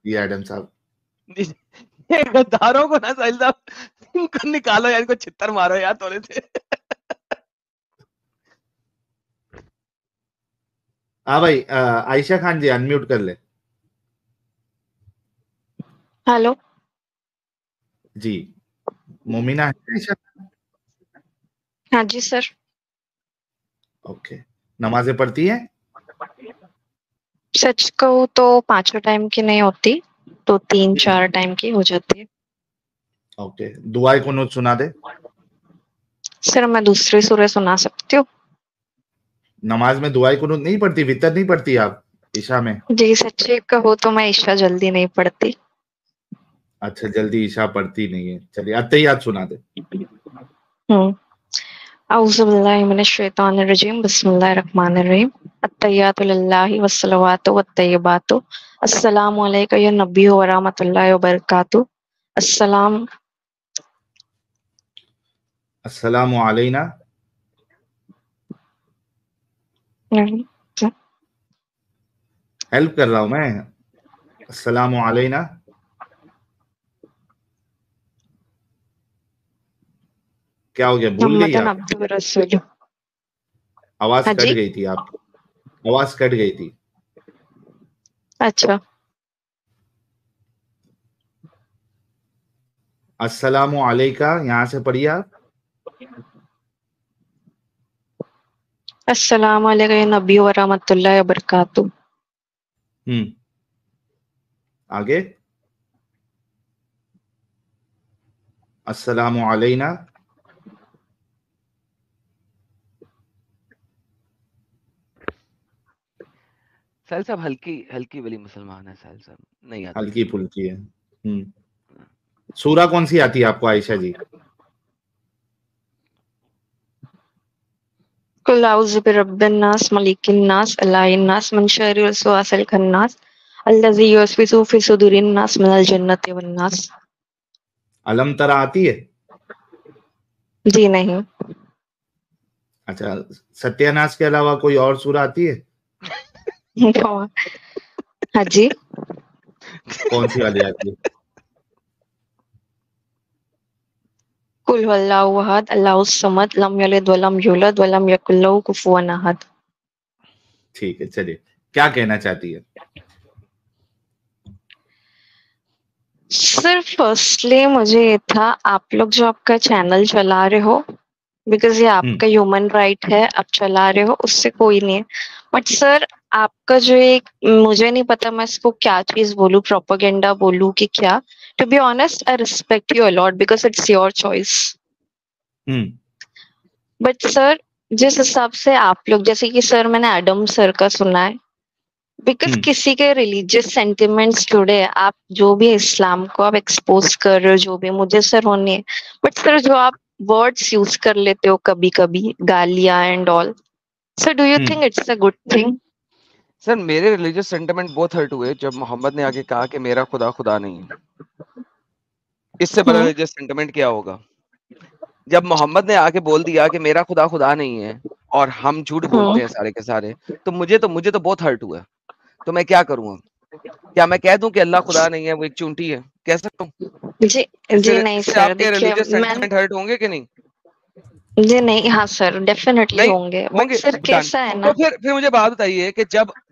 یہ ایڈم صاحب غداروں کو نا ساحل صاحب ان کو نکالو یار، ان کو چھتر مارو یار تھوڑے سے. ہاں بھائی عائشہ خان جی انمیوٹ کر لے. ہیلو جی مومنہ ہے عائشہ. ہاں جی سر. اوکے نمازیں پڑھتی ہیں؟ سچ کہوں تو 5 ٹائم کی نہیں ہوتی تو 3-4 ٹائم کی ہو جاتی ہے. اوکے دعائے قنوت سنا دے. سر میں دوسری سورہ سنا سکتی ہوں. نماز میں دعائے قنوت نہیں پڑھتی؟ وتر نہیں پڑھتی آپ عشاء میں؟ جی سچی کہوں تو میں عشاء جلدی نہیں پڑھتی. اچھا جلدی عشاء پڑھتی نہیں ہے. چلیے اتحیات سنا دے. اعوذ باللہ من الشیطان الرجیم بسم اللہ الرحمن الرحیم. التحیات للہ والصلوات والطیبات السلام علیکم یا نبی و رحمۃ اللہ وبرکاتہ. السلام علینا. ہیلپ کر رہا ہوں میں. السلام علینا. کیا ہو گیا بھول گئی محمد آپ؟ عبدہ ورسولہ. آواز ہاں کٹ جی گئی تھی آپ کی. آواز کٹ گئی تھی. اچھا السلام علیکہ یہاں سے پڑھیے آپ. السلام علیکم یا نبی و رحمۃ اللہ وبرکاتہ. آگے السلام علینا. ساحل صاحب ہلکی ہلکی والی مسلمان ہے ساحل صاحب، نہیں آتی. ہلکی پھلکی ہے. سورہ کون سی آتی ہے آپ کو عائشہ جی؟ قل اعوذ برب الناس ملک الناس الہ الناس من شر الوسواس الخناس الذی یوسوس فی صدور الناس من الجنۃ والناس. علم ترا آتی ہے؟ جی نہیں. اچھا ستیہ ناس کے علاوہ کوئی اور سورہ آتی ہے؟ ہاں جی. کون سی والی آتی ہے؟ قل هو اللہ احد اللہ الصمد لم یلد ولم یولد ولم یکن لہ کفوا احد. ٹھیک ہے چلیے کیا کہنا چاہتی ہے؟ سر فرسٹلی مجھے یہ تھا آپ لوگ جو آپ کا چینل چلا رہے ہو بیکاز یہ آپ کا ہیومن رائٹ ہے آپ چلا رہے ہو اس سے کوئی نہیں ہے بٹ سر آپ کا جو ایک مجھے نہیں پتا میں اس کو کیا چیز بولوں پروپیگنڈا بولوں کہ کیا. To be honest I respect you a lot because it's your choice. But sir جس حساب سے آپ لوگ جیسے کہ سر میں نے ایڈم سر کا سنا ہے بیکاز کسی کے ریلیجیس سینٹیمنٹس جڑے ہیں آپ جو بھی اسلام کو آپ ایکسپوز کر رہے ہو جو بھی مجھے سر ہونے بٹ سر جو آپ ورڈس یوز کر لیتے ہو کبھی کبھی گالیاں and all sir do you think it's a good thing? Sir میرے ریلیجیس سینٹیمنٹ بہت ہرٹ ہوئے جب محمد نے آگے کہا کہ میرا خدا خدا نہیں ہے. اس سے بڑا ریلیجیس سینٹیمنٹ کیا ہوگا؟ جب محمد نے آگے بول دیا کہ میرا خدا خدا نہیں ہے اور ہم جھوٹ بولتے ہیں سارے کے سارے تو مجھے تو بہت ہرٹ ہوا. تو میں کیا کروں؟ کیا میں کہہ دوں کہ اللہ خدا نہیں ہے وہ ایک چونٹی ہے؟ کہہ سکتا ہوں؟ جی اس جی سے نہیں سر آپ کے دیکھیے ریلیجیس میں سینٹیمنٹ ہرٹ ہوں گے کہ نہیں؟ جی نہیں ہاں سر ڈیفینیٹلی ہوں گے بٹ سر ڈن. کیسا ہے نا تو پھر مجھے بات بتائیے کہ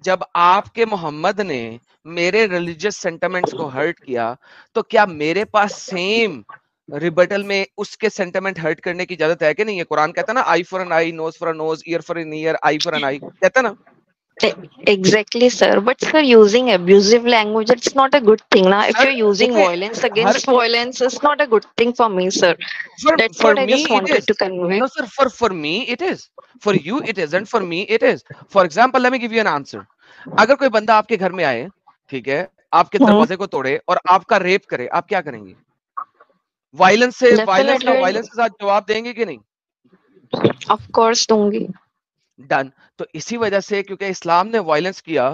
جب آپ کے محمد نے میرے ریلیجیس سینٹیمنٹس کو ہرٹ کیا تو کیا میرے پاس سیم ریبٹل میں اس کے سینٹیمنٹ ہرٹ کرنے کی اجازت ہے کہ نہیں؟ ہے قرآن کہتا ہے نا eye for an eye nose for nose ear for an ear eye for an eye کہتا ہے نا. Exactly, sir. But sir, using abusive language, it's not a good thing. Now, if sir you're using دیکھیں violence against violence, it's not a good thing for me, sir. That's for what I me just it wanted is. to convey. No sir, for me it is. For you it isn't. For me it is. For example, let me give you an answer. اگر کوئی بندہ آپ کے گھر میں آئے ٹھیک ہے آپ کے دروازے کو توڑے اور آپ کا ریپ کرے آپ کیا کریں گے؟ وائلنس کا Definitely, وائلنس کے ساتھ جواب دیں گے کہ نہیں؟ of course, دوں ڈن. تو اسی وجہ سے کیونکہ اسلام نے وائلنس کیا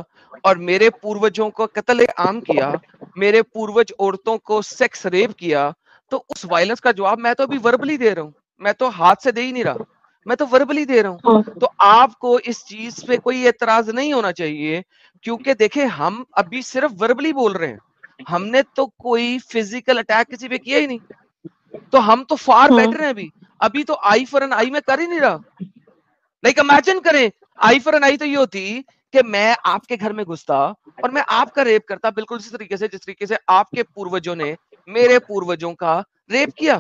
اور میرے پوروجوں کو قتل عام کیا میرے پوروج عورتوں کو سیکس ریپ کیا تو اس وائلنس کا جواب میں تو ابھی وربلی دے رہا ہوں. میں تو ہاتھ سے دے ہی نہیں رہا میں تو وربلی دے رہا ہوں. تو آپ کو اس چیز پہ کوئی اعتراض نہیں ہونا چاہیے کیونکہ دیکھیں ہم ابھی صرف وربلی بول رہے ہیں ہم نے تو کوئی فزیکل اٹیک کسی پہ کیا ہی نہیں, تو ہم تو فار بیٹر ہیں. ابھی تو آئی فار این آئی میں کر ہی نہیں رہا. لائک امیجن کریں, آئی فار این آئی تو یہ ہوتی کہ میں آپ کے گھر میں گھستا اور میں آپ کا ریپ کرتا بالکل اسی طریقے سے جس طریقے سے آپ کے پوروجوں نے میرے پوروجوں کا ریپ کیا.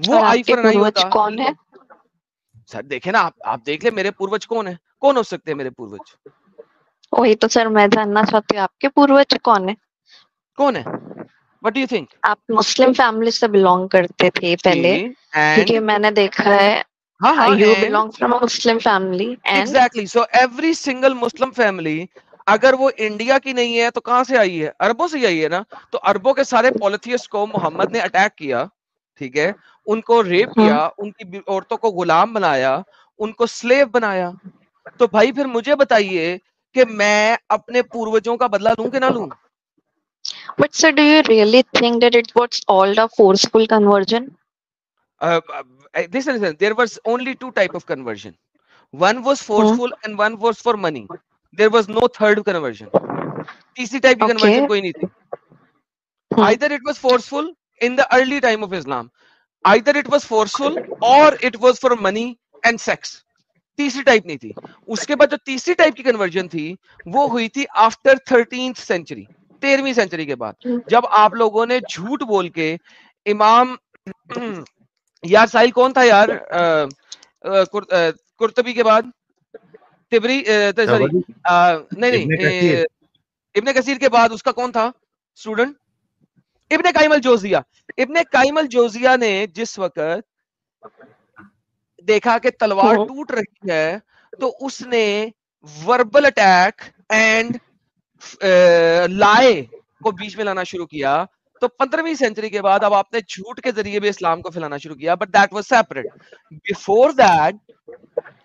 وہ آئی فار این آئی ہوتا. کون ہے سر دیکھیں نا, آپ دیکھ لیں میرے پوروج کون ہے, کون ہو سکتے ہیں میرے پوروج؟ وہی تو سر میں جاننا چاہتی ہوں, آپ کے پوروج کون ہے؟ کون ہے؟ What do you think? آپ مسلم فیملی سے بلونگ کرتے تھے پہلے, کیونکہ میں نے دیکھا ہے you belong from a Muslim family and exactly, so every single Muslim family اگر وہ انڈیا کی نہیں ہے تو کہاں سے آئی ہے؟ عربوں سے آئی ہے نا. تو عربوں کے سارے پولیتھیسٹ کو محمد نے اٹیک کیا, ٹھیک ہے, ان کو ریپ کیا, ان کی عورتوں کو غلام بنایا, ان کو سلیو بنایا. تو بھائی پھر مجھے بتائیے کہ میں اپنے پوروجوں کا بدلہ لوں کہ نہ لوں؟ But sir, do you really think that it was all a forceful conversion? Listen, there was only two type of conversion. One was forceful and one was for money. There was no third conversion. تیسری type کی conversion کوئی نہیں تھی. Either it was forceful in the early time of Islam, either it was forceful or it was for money and sex. تیسری type نہیں تھی. اس کے بعد جو تیسری ٹائپ کی کنورژن تھی وہ ہوئی تھی آفٹر 13th century, 13ویں سینچری کے بعد, جب آپ لوگوں نے جھوٹ بول کے امام یار ساحل کون تھا یار قرطبی کے بعد تبری سوری نہیں ابن کثیر کے بعد اس کا کون تھا اسٹوڈنٹ؟ ابن قیم الجوزیہ. ابن قیم الجوزیہ نے جس وقت دیکھا کہ تلوار ٹوٹ رہی ہے تو اس نے وربل اٹیک اینڈ لائے کو بیچ میں لانا شروع کیا. تو 15ویں سینچری کے بعد اب آپ نے جھوٹ کے ذریعے بھی اسلام کو پھیلانا شروع کیا, but that was separate.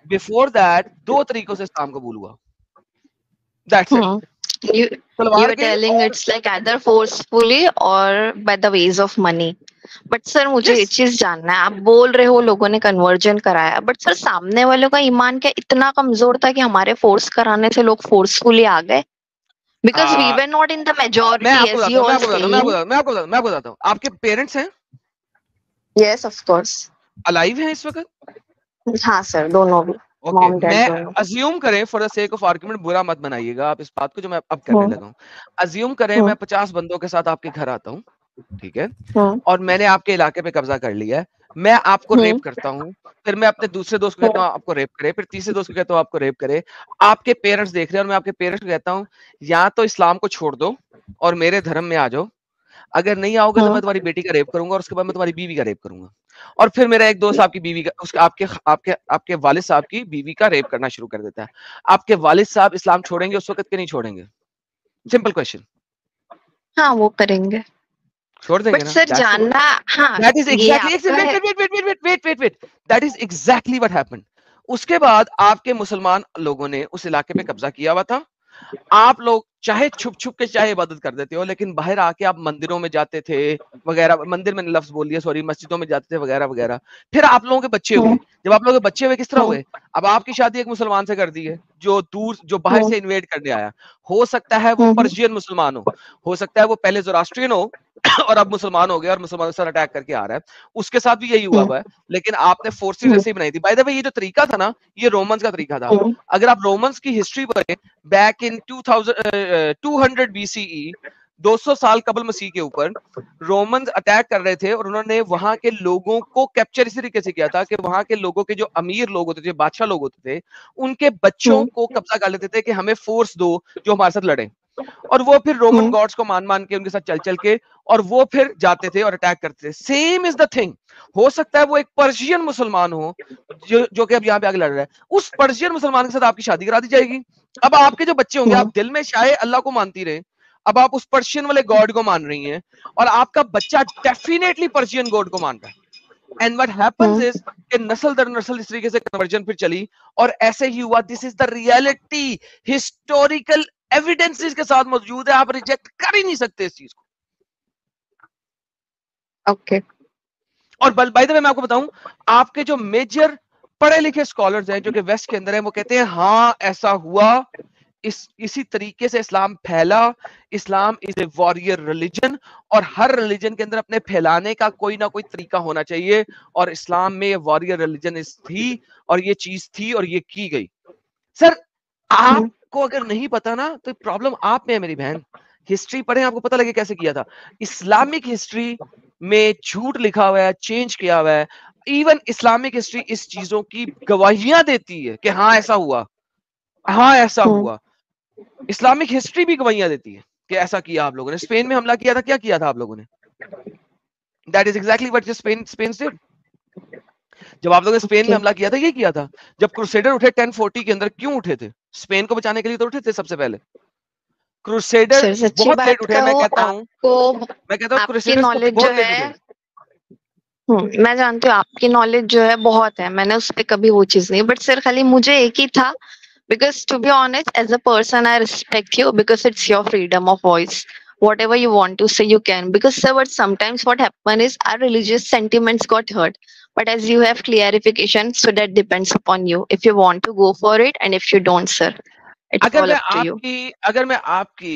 Before that دو طریقوں سے اسلام قبول ہوا. That's it. You were telling it's like either forcefully or by the ways of money. But sir مجھے یہ چیز جاننا ہے, آپ بول رہے ہو لوگوں نے کنورژن کرایا, بٹ سر سامنے والوں کا ایمان کیا اتنا کمزور تھا کہ ہمارے فورس کرانے سے لوگ فورسفلی آ گئے؟ Because we were not in the majority as you are seeing. میں آپ کو بتاتا ہوں, آپ کے پیرنٹس ہیں؟ Yes of course. الائیو ہیں اس وقت؟ ہاں سر, دونوں بھی. میں ازیوم کریں for the sake of argument, برا مت بنائیے گا آپ اس بات کو جو میں اب کرنے لگا ہوں. ازیوم کریں میں 50 بندوں کے ساتھ آپ کے گھر آتا ہوں, ٹھیک ہے, اور میں نے آپ کے علاقے پہ قبضہ کر لیا ہے, میں آپ کو ریپ کرتا ہوں, پھر میں اپنے دوسرے دوست کو کہتا ہوں آپ کو ریپ کرے, پھر تیسرے دوست کو کہتا ہوں آپ کو ریپ کرے. آپ کے پیرنٹس دیکھ رہے ہیں اور میں آپ کے پیرنٹس کو کہتا ہوں یا تو اسلام کو چھوڑ دو اور میرے دھرم میں آ جاؤ, اگر نہیں آؤ گے تو میں تمہاری بیٹی کا ریپ کروں گا اور اس کے بعد میں تمہاری بیوی کا ریپ کروں گا. اور پھر میرا ایک دوست آپ کی بیوی کا آپ کے والد صاحب کی بیوی کا ریپ کرنا شروع کر دیتا ہے. آپ کے والد صاحب اسلام چھوڑیں گے اس وقت کہ نہیں چھوڑیں گے؟ Simple question. ہاں وہ کریں گے, چھوڑ دیں گے نا. سر جاننا, ہاں that is exactly what happened. اس کے بعد آپ کے مسلمان لوگوں نے اس علاقے پہ قبضہ کیا ہوا تھا. آپ لوگ چاہے چھپ چھپ کے چاہے عبادت کر دیتے ہو, لیکن باہر آ کے آپ مندروں میں جاتے تھے وغیرہ, مندر میں لفظ بول دیا سوری, مسجدوں میں جاتے تھے وغیرہ وغیرہ. پھر آپ لوگوں کے بچے ہوئے, جب آپ لوگوں کے بچے ہوئے کس طرح ہوئے؟ اب آپ کی شادی ایک مسلمان سے کر دی ہے جو دور, جو باہر سے انویٹ کرنے آیا. ہو سکتا ہے وہ پرشین مسلمان ہو سکتا ہے وہ پہلے زوراسٹرین ہو اور اب مسلمان ہو گیا اور مسلمانوں سے اٹیک کر کے آ رہا ہے. اس کے ساتھ بھی یہی ہوا ہے, لیکن آپ نے فورسز ایسے ہی بنائی تھی. بائی دا وے یہ جو طریقہ تھا نا, یہ رومنز کا طریقہ تھا. اگر آپ رومنز کی ہسٹری پڑھیں بیک ان 200 BCE, 200 سال قبل مسیح کے اوپر رومنز اٹیک کر رہے تھے اور انہوں نے وہاں کے لوگوں کو کیپچر اسی طریقے سے کیا تھا کہ وہاں کے لوگوں کے جو امیر لوگ ہوتے تھے, بادشاہ لوگ ہوتے تھے, ان کے بچوں کو قبضہ کر لیتے تھے کہ ہمیں فورس دو جو ہمارے ساتھ لڑیں. اور وہ پھر رومن گاڈز کو مان کے ان کے ساتھ چل کے اور وہ پھر جاتے تھے اور اٹیک کرتے تھے. Same is the thing. ہو سکتا ہے وہ ایک پرشین مسلمان ہو جو کہ اب یہاں پہ آگے لڑ رہا ہے, اس پرشین مسلمان کے ساتھ آپ کی شادی کرا دی جائے گی. اب آپ کے جو بچے ہوں گے, آپ دل میں شاید اللہ کو مانتی رہے, اب آپ اس پرشین والے گاڈ کو مان رہی ہیں اور آپ کا بچہ ڈیفینیٹلی پرشین گاڈ کو مان رہا ہے. اینڈ واٹ ہیپنز از کہ نسل در نسل اس طریقے سے کنورژن پھر چلی اور ایسے ہی ہوا. دس از دا ریئلٹی, ہسٹوریکل ایویڈنسز کے ساتھ موجود ہے, آپ ریجیکٹ کر ہی نہیں سکتے اس چیز کو. اوکے. اور بائی دا وے میں آپ کو بتاؤں, آپ کے جو میجر پڑھے لکھے اسکالرز ہیں جو کہ ویسٹ کے اندر ہیں, وہ کہتے ہیں ہاں ایسا ہوا, اسی طریقے سے اسلام پھیلا. اسلام از اے وارئر ریلیجن, اور ہر ریلیجن کے اندر اپنے پھیلانے کا کوئی نہ کوئی طریقہ ہونا چاہیے, اور اسلام میں یہ وارئر ریلیجن تھی اور یہ چیز تھی اور یہ کی گئی. سر آپ کو اگر نہیں پتا نا تو پرابلم آپ میں ہے میری بہن. ہسٹری پڑھیں, آپ کو پتہ لگے کیسے کیا تھا. اسلامک ہسٹری میں جھوٹ لکھا ہوا ہے, چینج کیا ہوا ہے. ایون اسلامک ہسٹری اس چیزوں کی گواہیاں دیتی ہے کہ ہاں ایسا ہوا, ہاں ایسا ہوا. اسلامک ہسٹری بھی گواہیاں دیتی ہے کہ ایسا کیا آپ لوگوں نے. اسپین میں حملہ کیا تھا, کیا کیا تھا آپ لوگوں نے؟ That is exactly what Spain did. جب آپ لوگوں نے اسپین میں حملہ کیا تھا, یہ کیا تھا. جب کروسیڈر اٹھے 1040 کے اندر, کیوں اٹھے تھے؟ اسپین کو بچانے کے لیے تو اٹھے تھے سب سے پہلے. کروسیڈر بہت لیٹ اٹھے. میں کہتا ہوں کروسیڈر بہت لیٹ اٹھے. میں جانتی ہوں آپ کی نالج جو ہے بہت ہے, میں نے اس پہ کبھی وہ چیز نہیں, بٹ سر خالی مجھے ایک ہی تھا, because to be honest as a person I respect you because it's your freedom of voice. Whatever you want to say you can, because sir but sometimes what happen is our religious sentiments got hurt, but as you have clarification, so that depends upon you if you want to go for it, and if you don't sir it's all up to you. اگر میں آپ کی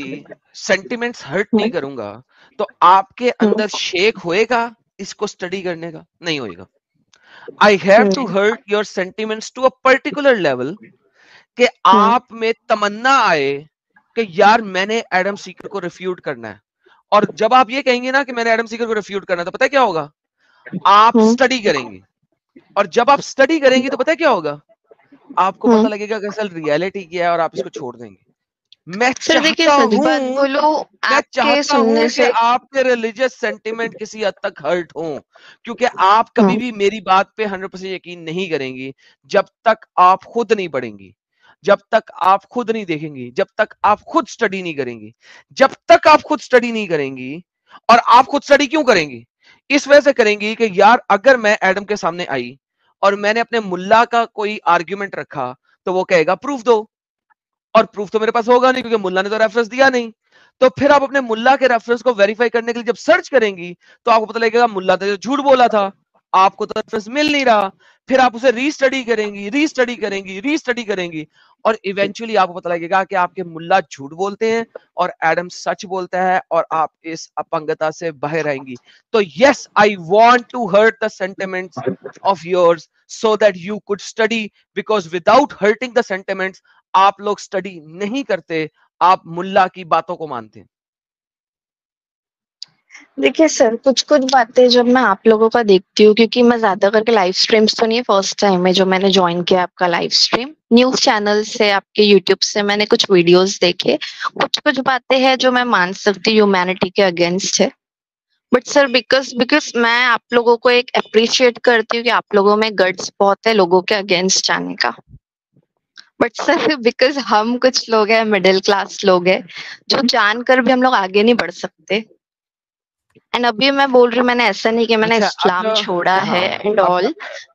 sentiments hurt نہیں کروں گا تو آپ کے اندر shake ہوئے گا اس کو اسٹڈی کرنے کا؟ نہیں ہوئے گا. I have to hurt your sentiments to a particular level کہ آپ میں تمنا آئے کہ یار میں نے ایڈم سیکر کو ریفیوٹ کرنا ہے. اور جب آپ یہ کہیں گے نا کہ میں نے ایڈم سیکر کو ریفیوٹ کرنا ہے, تو پتہ کیا ہوگا؟ آپ اسٹڈی کریں گے, اور جب آپ اسٹڈی کریں گے تو پتہ کیا ہوگا؟ آپ کو پتہ لگے گا کہ اصل ریالٹی کیا ہے, اور آپ اس کو چھوڑ دیں گے. میں چاہتا ہوں کہ آپ کے ریلیجیس سینٹیمنٹ کسی حد تک ہرٹ ہوں, کیونکہ آپ کبھی بھی میری بات پہ 100% یقین نہیں کریں گی جب تک آپ خود نہیں پڑھیں گی, جب تک آپ خود نہیں دیکھیں گی, جب تک آپ خود سٹڈی نہیں کریں گی. جب تک آپ خود سٹڈی نہیں کریں گی, اور آپ خود سٹڈی کیوں کریں گی؟ اس وجہ سے کریں گی کہ یار اگر میں ایڈم کے سامنے آئی اور میں نے اپنے ملا کا کوئی آرگیومنٹ رکھا تو وہ کہے گا پروف دو, اور پروف تو میرے پاس ہوگا نہیں کیونکہ ملا نے تو ریفرنس دیا نہیں. تو پھر آپ اپنے ملا کے ریفرنس کو ویریفائی کرنے کے لیے جب سرچ کریں گی تو آپ کو پتہ لگے گا ملا تو جھوٹ بولا تھا, آپ کو تو ریفرنس مل نہیں رہا. پھر آپ اسے ری اسٹڈی کریں گی, ری اسٹڈی کریں گی, ری اسٹڈی کریں گی, اور ایونچولی آپ کو پتہ لگے گا کہ آپ کے ملا جھوٹ بولتے ہیں اور ایڈم سچ بولتا ہے, اور آپ اس اپنگتا سے باہر آئیں گی. تو yes, I want to hurt the sentiments of yours so that you could study, because without hurting the sentiments آپ لوگ سٹڈی نہیں کرتے, آپ ملا کی باتوں کو مانتے ہیں. دیکھیے سر کچھ باتیں جب میں آپ لوگوں کا دیکھتی ہوں, کیونکہ میں زیادہ کر کے لائیو اسٹریمس تو نہیں, فرسٹ ٹائم ہے جو میں نے جوائن کیا آپ کا لائیو اسٹریم. نیوز چینل سے, آپ کے یوٹیوب سے میں نے کچھ ویڈیوز دیکھے, کچھ باتیں ہیں جو میں مان سکتی ہوں ہیومینٹی کے اگینسٹ ہے. بٹ سر بیکاز میں آپ لوگوں کو ایک اپریشیٹ کرتی ہوں کہ آپ لوگوں میں گٹس بہت ہے لوگوں کے اگینسٹ جانے کا. بٹ سر بیکاز ہم کچھ لوگ ہیں مڈل کلاس لوگ ہیں جو جان کر بھی ہم لوگ آگے نہیں بڑھ سکتے. اینڈ ابھی میں بول رہی ہوں میں نے ایسا نہیں کہ میں نے اسلام چھوڑا ہے اینڈ آل,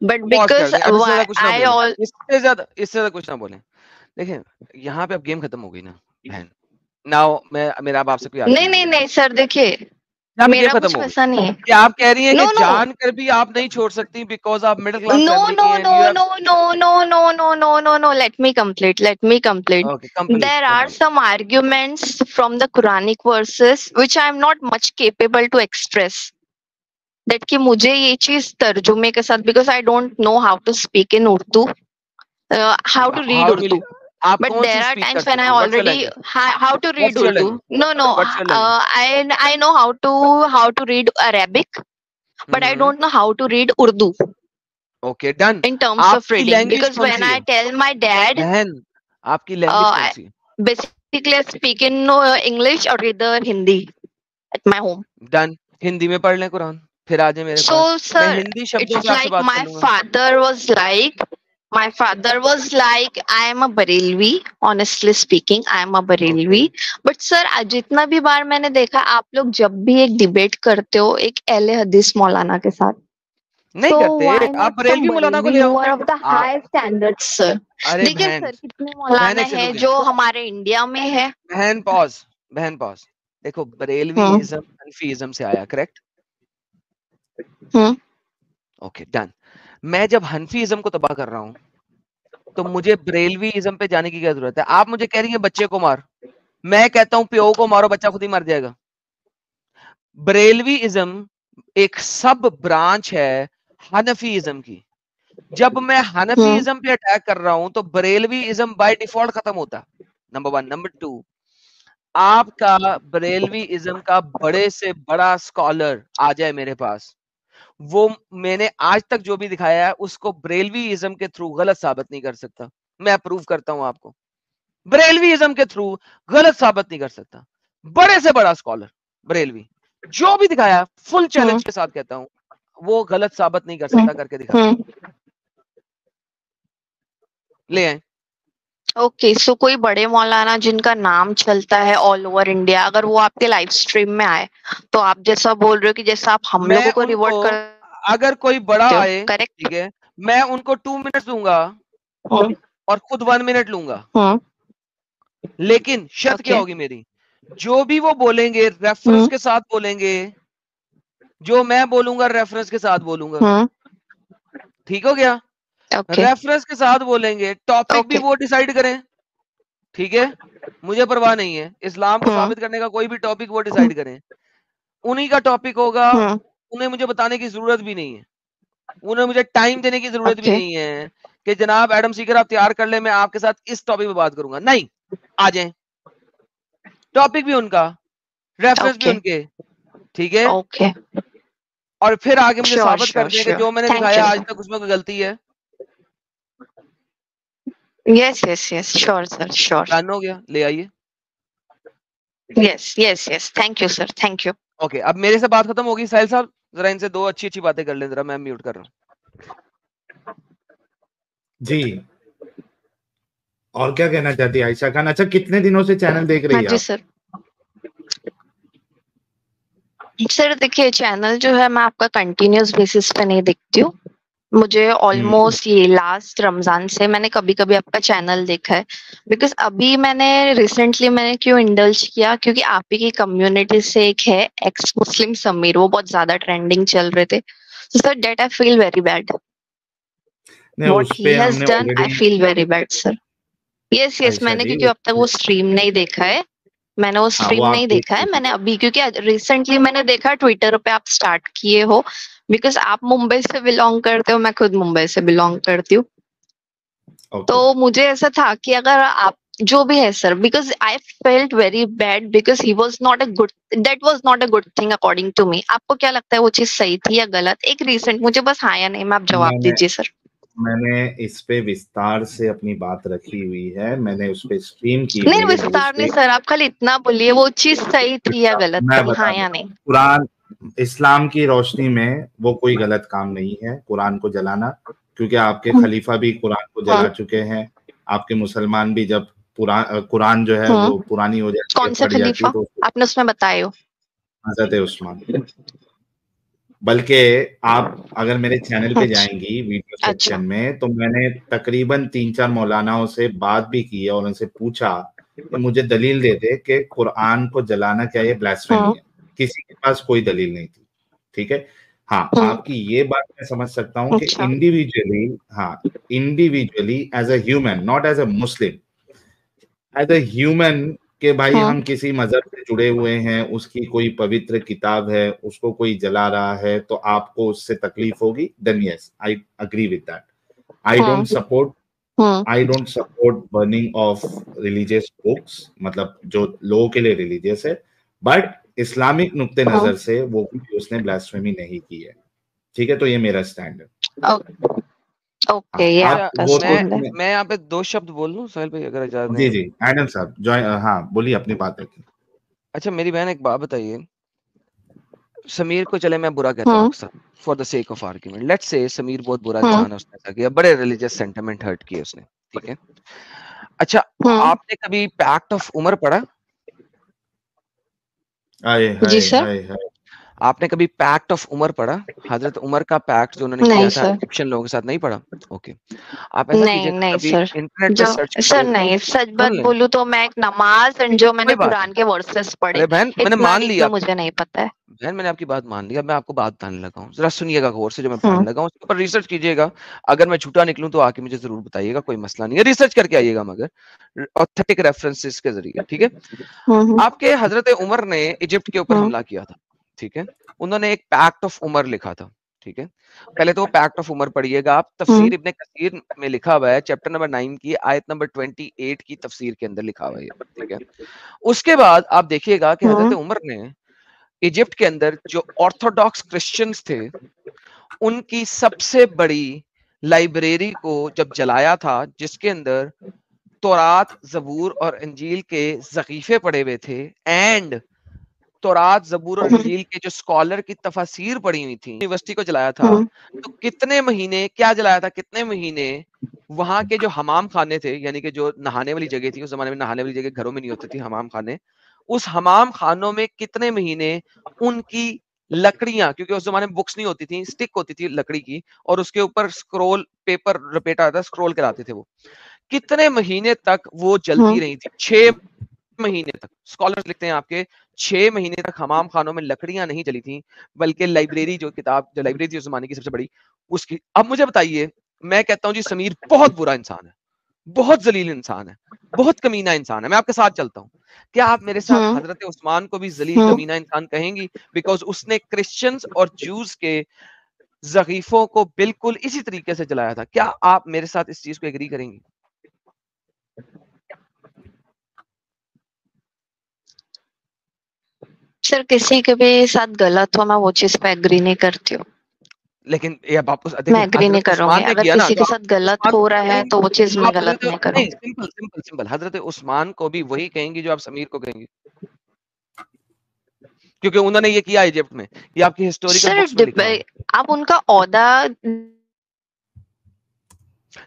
بٹ بیکاز اس سے زیادہ کچھ نہ بولیں. دیکھیں یہاں پہ اب گیم ختم ہو گئی نا بہن. ناؤ میرا آپ سے کوئی نہیں سر دیکھیے میرا کچھ ویسا نہیں ہے کہ آپ کہہ رہی ہیں کہ جان کر بھی آپ نہیں چھوڑ سکتی بیکاز آپ مڈل کلاس فیملی کی ہیں. No, let me complete. There are some arguments from the Quranic verses which I am not much capable to express. That کہ مجھے یہ چیز ترجمے کے ساتھ, because I don't know how to speak in Urdu, how to read Urdu. But there are times when I already how to read Urdu. No. I know how to read Arabic, but I don't know how to read Urdu. Okay, done. In terms of reading, because when I tell my dad, آپ کی language کون سی ہے؟ Basically I speak in English or either Hindi at my home. Done. Hindi میں پڑھ لیں قرآن, پھر آ جائیں میرے پاس. میں ہندی شبدوں سے آپ سے بات کر لوں گا. My father was like, I am a Barelvi. Honestly speaking, I am a Barelvi. But sir, جتنا بھی بار میں نے دیکھا آپ لوگ جب بھی ایک ڈیبیٹ کرتے ہو ایک اہل حدیث مولانا کے ساتھ, نہیں کرتے. آپ بریلوی مولانا کو لے آؤ. دیکھیے سر کتنے مولانا ہیں جو ہمارے انڈیا میں ہے. بہن پاز. دیکھو بریلویزم حنفیزم سے آیا, کریکٹ؟ Okay done. میں جب حنفیزم کو تباہ کر رہا ہوں تو مجھے بریلوی ازم پہ جانے کی کیا ضرورت ہے؟ آپ مجھے کہہ رہی ہیں بچے کو مار، میں کہتا ہوں پیو کو مارو، بچہ خود ہی مر جائے گا. بریلوی ازم ایک سب برانچ ہے حنفی ازم کی. جب میں حنفی ازم پہ اٹیک کر رہا ہوں تو بریلوی ازم بائی ڈیفالٹ ختم ہوتا ہے. نمبر 1. نمبر 2، آپ کا بریلوی ازم کا بڑے سے بڑا اسکالر آ جائے میرے پاس، وہ میں نے آج تک جو بھی دکھایا ہے اس کو بریلوی ازم کے تھرو غلط ثابت نہیں کر سکتا. میں اپروو کرتا ہوں آپ کو، بریلوی ازم کے تھرو غلط ثابت نہیں کر سکتا. بڑے سے بڑا اسکالر بریلوی جو بھی دکھایا فل چیلنج کے ساتھ کہتا ہوں وہ غلط ثابت نہیں کر سکتا. کر کے دکھا لے آئیں. اوکے، سو کوئی بڑے مولانا جن کا نام چلتا ہے آل اوور انڈیا، اگر وہ آپ کے لائف اسٹریم میں آئے تو آپ جیسا بول رہے ہو کہ جیسا آپ ہم لوگوں کو ریورٹ کر، اگر کوئی بڑا آئے کریکٹ، ٹھیک ہے، میں ان کو 2 منٹ دوں گا اور خود 1 منٹ لوں گا. لیکن شرط کیا ہوگی میری، جو بھی وہ بولیں گے ریفرنس کے ساتھ بولیں گے، جو میں بولوں گا ریفرنس کے ساتھ بولوں گا. ٹھیک ہو گیا؟ ریفرنس کے ساتھ بولیں گے، ٹاپک بھی وہ ڈیسائیڈ کریں. ٹھیک ہے، مجھے پرواہ نہیں ہے، اسلام کو ثابت کرنے کا کوئی بھی ٹاپک وہ ڈیسائیڈ کریں. انہی کا ٹاپک ہوگا، انہیں مجھے بتانے کی ضرورت بھی نہیں ہے، انہیں مجھے ٹائم دینے کی ضرورت بھی نہیں ہے کہ جناب ایڈم سیکر آپ تیار کر لیں میں آپ کے ساتھ اس ٹاپک پہ بات کروں گا. نہیں، آ جائیں، ٹاپک بھی ان کا، ریفرنس بھی ان کے. ٹھیک ہے، اور پھر آگے مجھے ثابت کر دیں کہ جو میں نے دکھایا آج تک اس میں کوئی غلطی ہے. Yes yes yes, sure sir, sure. Done ہو گیا، لے آئیے. Yes yes yes, thank you sir, thank you. Okay, اب میرے سے بات ختم ہوگی. ساحل صاحب ذرا ان سے 2 اچھی اچھی باتیں کر لیں ذرا، میں میوٹ کر رہا ہوں. جی، اور کیا کہنا چاہتی عائشہ خان؟ اچھا، کتنے دنوں سے چینل دیکھ رہی ہیں؟ جی سر. سر دیکھیے، چینل جو ہے میں آپ کا کنٹینیوس بیسس پہ نہیں دیکھتی ہوں. مجھے آلموسٹ یہ لاسٹ رمضان سے میں نے کبھی کبھی آپ کا چینل دیکھا ہے، بیکاز ابھی میں نے ریسنٹلی میں نے کیوں انڈلج کیا، کیونکہ آپ ہی کی کمیونٹی سے ایک ہے ایکس مسلم سمیر، وہ بہت زیادہ ٹرینڈنگ چل رہے تھے. Sir that I feel very bad, what he has done I feel very bad sir. Yes yes, میں نے کیونکہ اب تک وہ اسٹریم نہیں دیکھا ہے، میں نے وہ اسٹریم نہیں دیکھا ہے. میں نے ابھی کیونکہ ریسنٹلی میں نے دیکھا ٹویٹر پہ آپ سٹارٹ کیے ہو، بیکاز آپ ممبئی سے بلونگ کرتے ہو، میں خود ممبئی سے بلونگ کرتی ہوں. تو مجھے ایسا تھا کہ اگر آپ جو بھی ہے sir, because I felt very bad because he was not a good, that was not a good thing according to me. آپ کو کیا لگتا ہے وہ چیز صحیح تھی یا غلط؟ ایک ریسنٹ مجھے بس ہاں یا نہیں میں آپ جواب دیجیے سر. میں نے اس پہ وستار سے اپنی بات رکھی ہوئی ہے، میں نے اس پہ اسٹریم کی نہیں وستار نہیں سر، آپ خالی اتنا بولیے وہ چیز صحیح تھی یا غلط تھی، ہاں یا نہیں. قرآن اسلام کی روشنی میں وہ کوئی غلط کام نہیں ہے قرآن کو جلانا، کیونکہ آپ کے خلیفہ بھی قرآن کو جلا چکے ہیں. آپ کے مسلمان بھی جب قرآن جو ہے وہ پرانی ہو جاتی ہے، کون سے خلیفہ آپ نے اس میں بتائے ہو؟ حضرت عثمان. بلکہ آپ اگر میرے چینل پہ جائیں گی ویڈیو سیکشن میں تو میں نے تقریباً 3-4 مولاناؤں سے بات بھی کی ہے اور ان سے پوچھا کہ مجھے دلیل دے دے کہ قرآن کو جلانا کیا یہ بلاسفیمی ہے. کسی کے پاس کوئی دلیل نہیں تھی. ٹھیک ہے، ہاں آپ کی یہ بات میں سمجھ سکتا ہوں کہ individually as a human, not as a Muslim, as a human کہ بھائی ہم کسی مذہب سے جڑے ہوئے ہیں، اس کی کوئی پوتر کتاب ہے، اس کو کوئی جلا رہا ہے تو آپ کو اس سے تکلیف ہوگی. Then yes I agree with that. I don't support burning of religious books, مطلب جو لوگوں کے لیے ریلیجیس ہے، بٹ اسلامک نقطۂ نظر سے وہ اس نے بلاسفیمی نہیں کی ہے. ٹھیک ہے، تو یہ میرا اسٹینڈ ہے. میں یہاں پہ 2 شبد بول لوں سہیل بھائی اگر اجازت جی جی ایڈم صاحب ہاں بولیے اپنی بات رکھیں. اچھا میری بہن ایک بات بتائیے، سمیر کو چلے میں برا کہتا ہوں for the sake of argument, let's say Sameer بہت برا انسان ہے، اس نے ایسا کیا، بڑے ریلیجیس سینٹیمنٹ ہرٹ کیے اس نے. ٹھیک ہے، اچھا آپ نے کبھی پیکٹ آف عمر پڑھا؟ جی سر. آپ نے کبھی پیکٹ آف عمر پڑھا؟ حضرت عمر کا پیکٹ جو انہوں نے کیا تھا ایجپشن لوگوں کے ساتھ، نہیں پڑھا؟ اوکے، آپ ایسا کیجئے کبھی انٹرنیٹ پہ سرچ کیجئے. سر نہیں، سچ بات بولوں تو میں ایک نماز جو میں نے قرآن کے ورسز پڑھے بہن میں نے مان لیا، مجھے نہیں پتا ہے. بہن میں نے آپ کی بات مان لی. اب میں آپ کو بات بتانے لگا ہوں, ذرا سنیے گا غور سے جو میں بتانے لگا ہوں, اس پر ریسرچ کیجیے گا. اگر میں جھوٹا نکلوں تو آ کے مجھے ضرور بتائیے گا, کوئی مسئلہ نہیں ہے, ریسرچ کر کے آئیے گا مگر آتھینٹک ریفرنسز کے ذریعے. ٹھیک ہے, آپ کے حضرت عمر نے ایجپٹ کے اوپر حملہ کیا تھا. ٹھیک ہے, انہوں نے ایک پیکٹ آف عمر لکھا تھا. ٹھیک ہے, پہلے تو وہ پیکٹ آف عمر پڑھیے گا آپ. تفسیر ابن کثیر میں لکھا ہوا ہے, چیپٹر نمبر 9 کی آیت نمبر 28 کی تفسیر کے اندر لکھا ہوا ہے. ٹھیک ہے, اس کے بعد آپ دیکھیے گا کہ حضرت عمر نے ایجپٹ کے اندر جو آرتھوڈاکس کرسچنز تھے ان کی سب سے بڑی لائبریری کو جب جلایا تھا, جس کے اندر تورات, زبور اور انجیل کے ذخیفے پڑے ہوئے تھے, اینڈ تورات, زبور اور انجیل کے جو سکالر کی تفاسیر پڑی ہوئی تھی, یونیورسٹی کو جلایا تھا. تو کتنے مہینے کیا جلایا تھا, کتنے مہینے وہاں کے جو حمام خانے تھے, یعنی کہ جو نہانے والی جگہ تھی, اس زمانے میں نہانے والی جگہ گھروں میں نہیں ہوتی تھی, حمام خانے, اس حمام خانوں میں کتنے مہینے ان کی لکڑیاں, کیونکہ اس زمانے میں بکس نہیں ہوتی تھی, سٹک ہوتی تھی لکڑی کی, اور اس کے اوپر سکرول پیپر رپیٹا تھا, سکرول کراتے تھے, وہ کتنے مہینے تک وہ جلتی رہی تھی. 6 مہینے تک. اسکالرز لکھتے ہیں آپ کے 6 مہینے تک حمام خانوں میں لکڑیاں نہیں جلی تھیں, بلکہ لائبریری جو لائبریری تھی اس زمانے کی سب سے بڑی, اس کی. اب مجھے بتائیے, میں کہتا ہوں جی سمیر بہت برا انسان ہے, بہت ذلیل انسان ہے, بہت کمینہ انسان ہے, میں آپ کے ساتھ چلتا ہوں, کیا آپ میرے ساتھ حضرت عثمان کو بھی ذلیل کمینہ انسان کہیں گی؟ بیکاز اس نے کرسچنز اور جوز کے ذخیفوں کو بالکل اسی طریقے سے جلایا تھا. کیا آپ میرے ساتھ اس چیز کو ایگری کریں گی؟ سر کسی کے بھی ساتھ غلط ہو میں وہ چیز پہ ایگری نہیں کرتی ہوں, لیکن میں ایگری نہیں کروں گی. اگر کسی کے ساتھ غلط ہو رہا ہے تو وہ چیز میں غلط نہیں کروں. سمپل, حضرت عثمان کو بھی وہی کہیں گی جو آپ سمیر کو کہیں گی, کیونکہ انہوں نے یہ کیا ایجپٹ میں, یہ آپ کی ہسٹوریکل بکس میں لکھا ہے. آپ ان کا عہدہ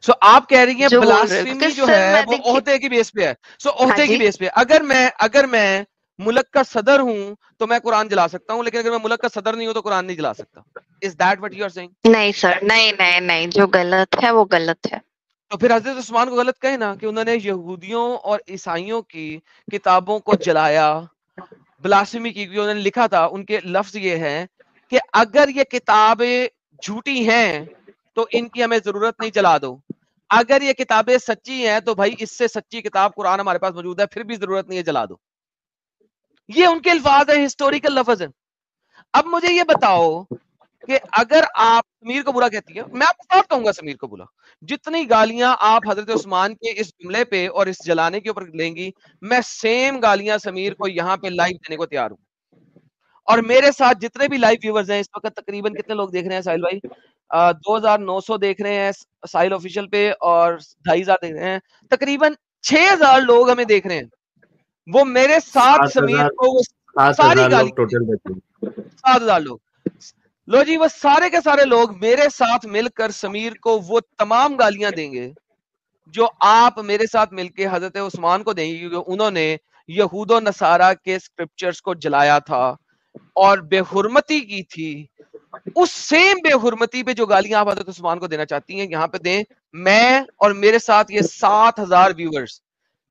سو آپ کہہ رہی ہیں بلاسفیمی جو ہے وہ عہدے کی بیس پہ ہے. سو عہدے کی بیس پہ اگر میں ملک کا صدر ہوں تو میں قرآن جلا سکتا ہوں, لیکن اگر میں ملک کا صدر نہیں ہوں تو قرآن نہیں جلا سکتا. Is that what you are saying? نہیں سر, نہیں, جو غلط ہے وہ غلط ہے. تو پھر حضرت عثمان کو غلط کہے نا کہ انہوں نے یہودیوں اور عیسائیوں کی کتابوں کو جلایا, بلاسفیمی کی. انہوں نے لکھا تھا, ان کے لفظ یہ ہے کہ اگر یہ کتابیں جھوٹی ہیں تو ان کی ہمیں ضرورت نہیں, جلا دو. اگر یہ کتابیں سچی ہیں تو بھائی اس سے سچی کتاب قرآن ہمارے پاس موجود ہے, پھر بھی ضرورت نہیں ہے, جلا دو. یہ ان کے الفاظ ہیں, ہسٹوریکل لفظ ہیں. اب مجھے یہ بتاؤ کہ اگر آپ سمیر کو برا کہتی ہیں, میں آپ کو ساتھ کہوں گا سمیر کو برا, جتنی گالیاں آپ حضرت عثمان کے اس جملے پہ اور اس جلانے کے اوپر لیں گی, میں سیم گالیاں سمیر کو یہاں پہ لائیو دینے کو تیار ہوں. اور میرے ساتھ جتنے بھی لائیو ویورز ہیں اس وقت, تقریباً کتنے لوگ دیکھ رہے ہیں ساحل بھائی؟ 2900 دیکھ رہے ہیں ساحل آفیشیل پہ, اور 2500 دیکھ رہے ہیں, تقریباً 6000 لوگ ہمیں دیکھ رہے ہیں. وہ میرے ساتھ سمیر کو ساری گالیاں 7000 لوگ, لو جی, وہ سارے کے سارے لوگ میرے ساتھ مل کر سمیر کو وہ تمام گالیاں دیں گے جو آپ میرے ساتھ مل کے حضرت عثمان کو دیں گے, کیونکہ انہوں نے یہود و نصارہ کے اسکرپچرز کو جلایا تھا اور بے حرمتی کی تھی. اس سیم بے حرمتی پہ جو گالیاں آپ حضرت عثمان کو دینا چاہتی ہیں, یہاں پہ دیں. میں اور میرے ساتھ یہ 7000 ویورز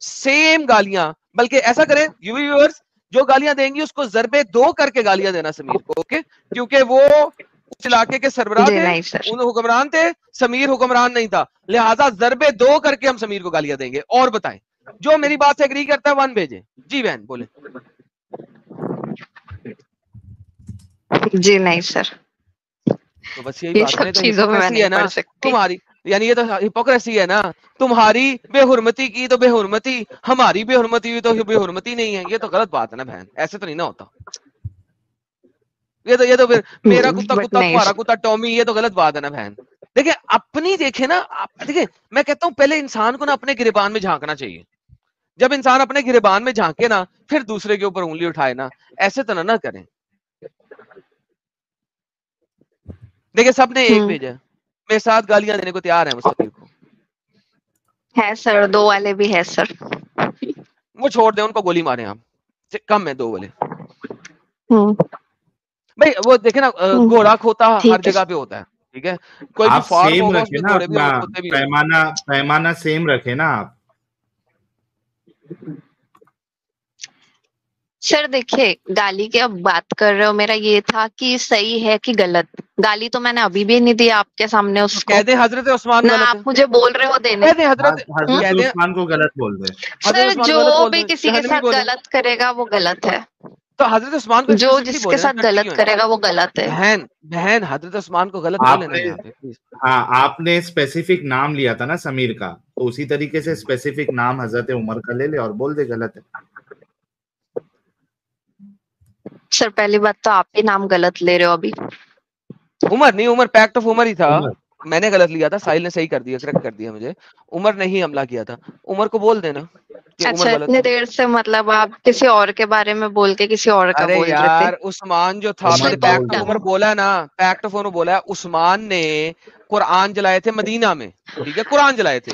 سیم گالیاں, بلکہ ایسا کریں ویورز جو گالیاں دیں گی اس کو ضربے 2 کر کے گالیاں دینا سمیر کو, اوکے؟ کیونکہ وہ اس علاقے کے سربراہ تھے, ان حکمران تھے, سمیر حکمران نہیں تھا, لہٰذا ضربے 2 کر کے ہم سمیر کو گالیاں دیں گے. اور بتائیں, جو میری بات سے ایگری کرتا ہے 1 بھیجیں. جی بہن بولیں. جی نہیں سر, تو بس یہی بات ہے, تو ہپوکریسی ہے نا تمہاری, یعنی یہ تو ہپوکریسی ہے نا تمہاری. بے حرمتی کی تو بے حرمتی, ہماری بے حرمتی ہوئی تو بے حرمتی نہیں ہے. یہ تو غلط بات ہے نا بہن, ایسے تو نہیں نہ ہوتا. یہ تو پھر میرا کتا کتا تمہارا کتا ٹامی, یہ تو غلط بات ہے نا بہن. دیکھیں اپنی, دیکھیں نا, دیکھیں میں کہتا ہوں پہلے انسان کو نا اپنے گریبان میں جھانکنا چاہیے. جب انسان اپنے گریبان میں جھانکے نا پھر دوسرے کے اوپر انگلی اٹھائے نا, ایسے تو نہ کریں. دیکھیں سب نے ایک بھیجا, میرے ساتھ گالیاں دینے کو تیار ہیں مستقبل کو. ہے سر, 2 والے بھی ہے سر. وہ چھوڑ دیں, ان کو گولی ماریں آپ, کم ہے 2 والے. بھائی وہ دیکھیں نا, گھوڑا کھوتا ہر جگہ پہ ہوتا ہے, ٹھیک ہے؟ کوئی بھی فارم ہوگا اس میں گھوڑے بھی ہوں, کھوتے بھی ہوں. پیمانہ سیم رکھے نا آپ. سر دیکھیے گالی کی اب بات کر رہے ہو, میرا یہ تھا کہ صحیح ہے کہ غلط. گالی تو میں نے ابھی بھی نہیں دی آپ کے سامنے اس کو. کہہ دیں حضرت عثمان نہ غلط آپ ہے, مجھے بول رہے ہو دینے. کہہ دیں حضرت حضرت عثمان کو غلط بول دے. سر عثمان جو غلط بول بھی دیں, کسی کے جہنمی ساتھ بولیں. غلط کرے گا وہ غلط ہے. تو حضرت عثمان کو جو اسپیسیفکلی جس کے بولے نا, ساتھ ڈرتے غلط کیوں ہیں کرے گا وہ غلط ہے. بہن حضرت عثمان کو غلط آپ بولے نا نے یہاں پہ پلیز. ہاں آپ نے اسپیسیفک نام لیا تھا نا سمیر کا, تو اسی طریقے سے اسپیسیفک نام حضرت عمر کا لے لے اور بول دے غلط ہے. سر پہلی بات تو آپ ہی نام غلط لے رہے ہو ابھی. عمر نہیں, عمر پیکٹ آف عمر ہی تھا, عمر میں نے غلط لیا تھا, ساحل نے صحیح کر دیا, کریکٹ کر دیا مجھے. عمر نے ہی حملہ کیا تھا, عمر کو بول دینا کہ اچھا عمر غلط اتنی تھا. دیر سے مطلب آپ کسی اور کے بارے میں بول کے کسی اور کا ارے بول رہے تھے. یار عثمان جو تھا, میں عمر نے کا پیکٹ بول آف دے. عمر بولا ہے نا, پیکٹ آف عمر بولا ہے. عثمان نے قرآن جلائے تھے مدینہ میں, ٹھیک ہے, قرآن جلائے تھے,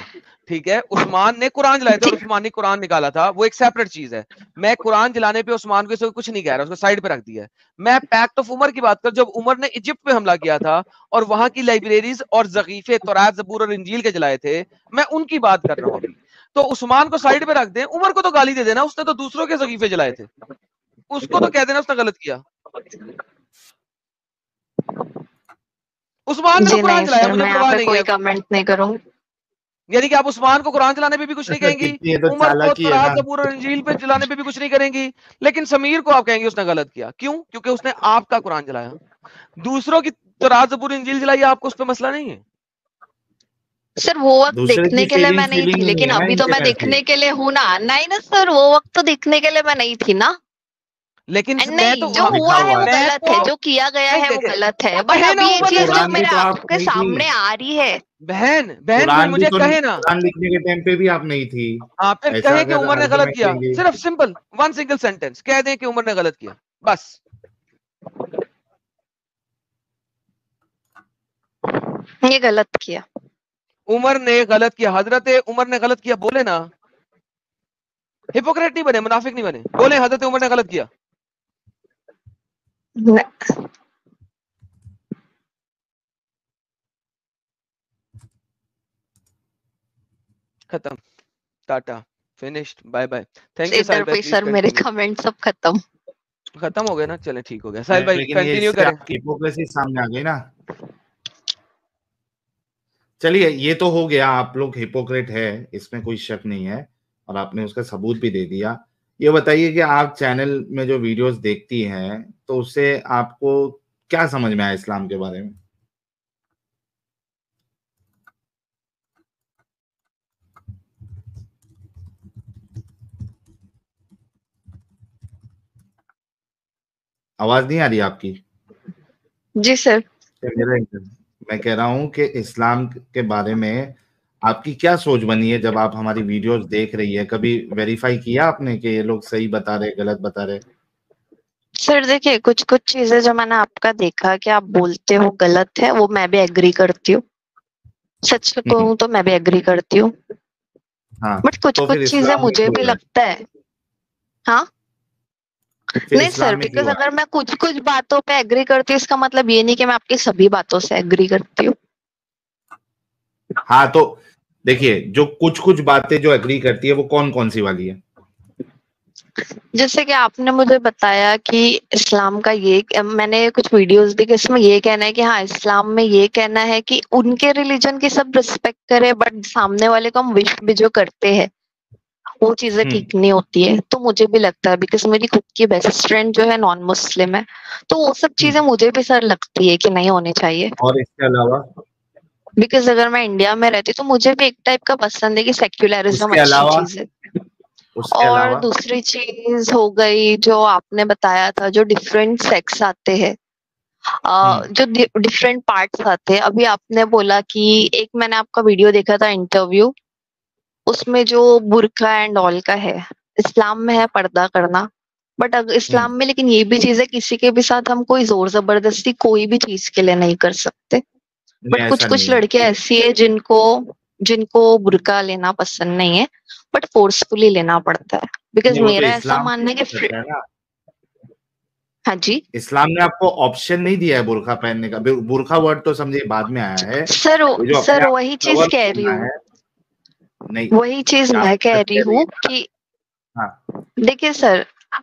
ٹھیک ہے, عثمان نے قرآن جلائے تھے اور عثمان نے قرآن نکالا تھا, وہ ایک سیپریٹ چیز ہے. میں قرآن جلانے پہ عثمان کو کچھ نہیں کہہ رہا, اس کو سائڈ پہ رکھ دیا ہے. میں پیکٹ آف عمر کی بات کر, جب عمر نے ایجپٹ پہ حملہ کیا تھا اور وہاں کی لائبریریز اور ذخیفے تورات زبور اور انجیل کے جلائے تھے, میں ان کی بات کر رہا ہوں ابھی. تو عثمان کو سائڈ پہ رکھ دیں, عمر کو تو گالی دے دینا, اس نے تو دوسروں کے ذخیفے جلائے تھے, اس کو تو کہہ دینا اس نے غلط کیا. عثمان نے تو جی قرآن نہیں جلایا, سر مجھے میں یہاں پرواہ پہ نہیں ہے. کوئی کمنٹ نہیں کروں. یعنی کہ آپ عثمان کو قرآن جلانے پہ بھی کچھ نہیں کہیں گی, یہ تو عمر کو چالاکی ہے تورات نا. زبور اور انجیل پہ جلانے پہ بھی کچھ نہیں کریں گی, لیکن سمیر کو آپ کہیں گے اس نے غلط کیا. کیوں؟ کیونکہ اس نے آپ کا قرآن جلایا. دوسروں کی تورات زبور انجیل جلائی, آپ کو اس پہ مسئلہ نہیں ہے. سر وہ وقت دوسرے دیکھنے کی کے لیے میں نہیں فیلنگ تھی, نہیں لیکن ہے نا ابھی ان تو کے میں ویسے. دیکھنے کے لیے ہوں نا. نہیں نا سر, وہ وقت تو دیکھنے کے لیے میں نہیں تھی نا. لیکن میں تو نہیں جو لکھا ہوا ہے ہوا وہ ہے. غلط ہے, جو کیا گیا ہے وہ غلط ہے, بٹ کہے نا ابھی یہ عمر نے چیز جو قرآن بھی میرے تو آپ کے نہیں تھی. سامنے آ رہی ہے. بہن کوئی قرآن بھی مجھے تو کہے نا, قرآن لکھنے کے ٹائم پہ بھی آپ نہیں تھی. آپ پھر ایسا کہیں کہ اگر عمر نے غلط آرگومنٹ کیا, لیں گے. صرف سمپل ون سنگل سینٹینس کہہ دیں کہ عمر نے غلط کیا, بس. یہ غلط کیا, عمر نے غلط کیا, حضرت عمر نے غلط کیا, بولے نا. ہپوکریٹ نہیں بنے, منافق نہیں بنے, بولے حضرت عمر نے غلط کیا. ختم, tata, finished, bye bye, thank you Sahil ادھر بھائی, پہ پلیز سر میرے کنٹینیو. کمنٹ سب ختم. ختم ہو گیا نا, چلیں ٹھیک ہو گیا. ساحل بھائی لیکن یہ کنٹینیو اس سے کریں. آپ کی ہپوکریسی سامنے آ گئی نا. چلیے یہ تو ہو گیا, آپ لوگ ہپوکریٹ ہے, اس میں کوئی شک نہیں ہے, اور آپ نے اس کا ثبوت بھی دے دیا. یہ بتائیے کہ آپ چینل میں جو ویڈیوز دیکھتی ہیں تو اس سے آپ کو کیا سمجھ میں آیا اسلام کے بارے میں؟ آواز نہیں آ رہی آپ کی؟ جی سر. میں کہہ رہا ہوں کہ اسلام کے بارے میں آپ کی کیا سوچ بنی ہے جب آپ ہماری ویڈیوز دیکھ رہی ہے؟ کبھی ویریفائی کیا آپ نے کہ یہ لوگ صحیح بتا رہے, غلط بتا رہے؟ سر دیکھیے کچھ چیزیں جو میں نے آپ کا دیکھا کہ آپ بولتے ہو غلط ہے, وہ میں بھی ایگری کرتی ہوں. سچ کہوں تو میں بھی ایگری کرتی ہوں, ہاں, بٹ تو کچھ پھر چیزیں اسلام میں مجھے کیوں بھی ہے؟ لگتا ہے. ہاں پھر نہیں سر, اسلام میں کیوں بیکاز ہے؟ اگر میں کچھ باتوں پہ ایگری کرتی ہوں, اس کا مطلب یہ نہیں کہ میں آپ کی سبھی باتوں سے ایگری کرتی ہوں. ہاں تو دیکھیے, جو کچھ باتیں جو ایگری کرتی ہے وہ کون کون سی والی ہے؟ جیسے کہ آپ نے مجھے بتایا کہ اسلام کا یہ, میں نے کچھ ویڈیوز دیکھے, اس میں یہ کہنا ہے کہ ہاں اسلام میں یہ کہنا ہے کہ ان کے ریلیجن کی سب ریسپیکٹ کرے, بٹ سامنے والے کو ہم وش بھی جو کرتے ہیں وہ چیزیں ٹھیک نہیں ہوتی ہے. تو مجھے بھی لگتا ہے, بیکاز میری خود کی بیسٹ فرینڈ جو ہے نان مسلم ہے, تو وہ سب چیزیں مجھے بھی سر لگتی ہے کہ نہیں ہونی چاہیے. اور اس کے علاوہ بیکاز اگر میں انڈیا میں رہتی تو مجھے بھی ایک ٹائپ کا پسند ہے کہ سیکولرزم اچھی چیز ہے. اس کے اور علاوہ دوسری چیز ہو گئی جو آپ نے بتایا تھا, جو ڈفرینٹ سیکس آتے ہیں, جو ڈفرینٹ پارٹس آتے ہیں. ابھی آپ نے بولا کہ ایک میں نے آپ کا ویڈیو دیکھا تھا انٹرویو, اس میں جو برقع اینڈ آل کا ہے, اسلام میں ہے پردہ کرنا, بٹ اسلام میں لیکن یہ بھی چیز ہے کسی کے بھی ساتھ ہم کوئی زور زبردستی کوئی بھی چیز کے لیے نہیں کر سکتے. بٹ ایسا کچھ نہیں ہے. لڑکیاں ایسی ہے جن کو برقع لینا پسند نہیں ہے, بٹ فورسفلی لینا پڑتا ہے. بیکاز وہ تو میرا ایسا اسلام ماننا ہے کہ کرتا ہے نا. ہاں جی اسلام نے آپ کو آپشن نہیں دیا ہے برقع پہننے کا. برقع ورڈ تو سمجھے بعد میں آیا ہے, یہ جو اپنے سر آپ وہی کو چیز کور کہہ رہی کرنا ہوں, ہے. نہیں, وہی چیز آپ میں کہہ غلط رہی رہی ہوں ہیں. کہ ہاں دیکھیے سر,